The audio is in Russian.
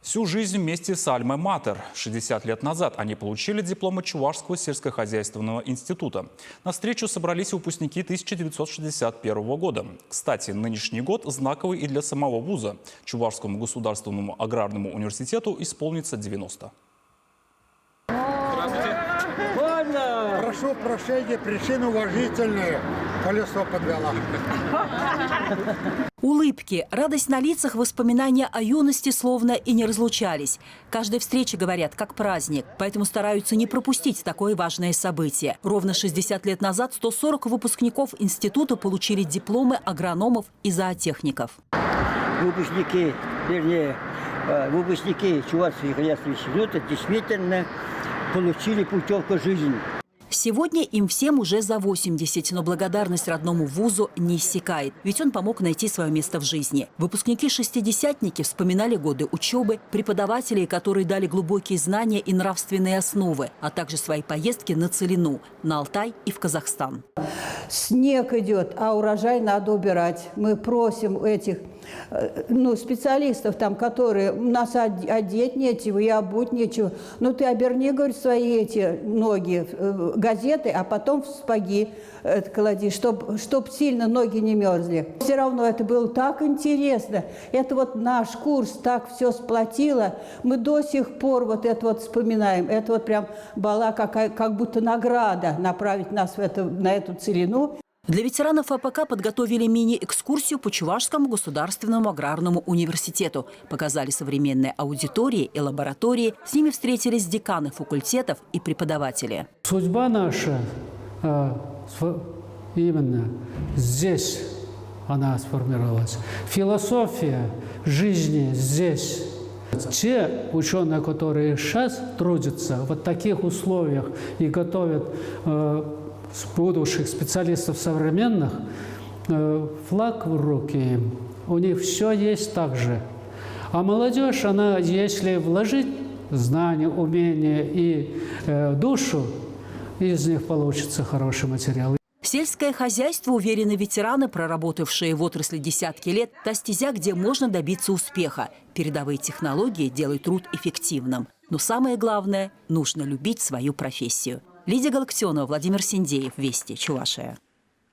Всю жизнь вместе с Альма-Матер. 60 лет назад они получили дипломы Чувашского сельскохозяйственного института. На встречу собрались выпускники 1961 года. Кстати, нынешний год знаковый и для самого вуза. Чувашскому государственному аграрному университету исполнится 90. Прошу прощения, причина уважительная. Колесо подвела. Улыбки, радость на лицах, воспоминания о юности словно и не разлучались. Каждой встрече говорят, как праздник, поэтому стараются не пропустить такое важное событие. Ровно 60 лет назад 140 выпускников института получили дипломы агрономов и зоотехников. Выпускники Чувашского хозяйственного института действительно получили путевку жизни. Сегодня им всем уже за 80, но благодарность родному вузу не иссякает, ведь он помог найти свое место в жизни. Выпускники-шестидесятники вспоминали годы учебы, преподавателей, которые дали глубокие знания и нравственные основы, а также свои поездки на целину, на Алтай и в Казахстан. Снег идет, а урожай надо убирать. Мы просим этих специалистов, которые нас одеть нечего и обуть нечего. Ну ты оберни, говорит, свои эти ноги газеты, а потом в сапоги клади, чтоб сильно ноги не мерзли. Все равно это было так интересно. Это вот наш курс так все сплотило. Мы до сих пор вот это вот вспоминаем. Это вот прям была как будто награда направить нас на эту целину. Для ветеранов АПК подготовили мини-экскурсию по Чувашскому государственному аграрному университету. Показали современные аудитории и лаборатории. С ними встретились деканы факультетов и преподаватели. Судьба наша именно здесь она сформировалась. Философия жизни здесь. Те ученые, которые сейчас трудятся в вот таких условиях и готовят будущих специалистов современных, флаг в руки им, у них все есть так же. А молодежь, она, если вложить знания, умения и душу, из них получится хороший материал. Сельское хозяйство, уверены ветераны, проработавшие в отрасли десятки лет, та стезя, где можно добиться успеха. Передовые технологии делают труд эффективным. Но самое главное – нужно любить свою профессию. Лидия Галактионова, Владимир Синдеев, Вести, Чувашия.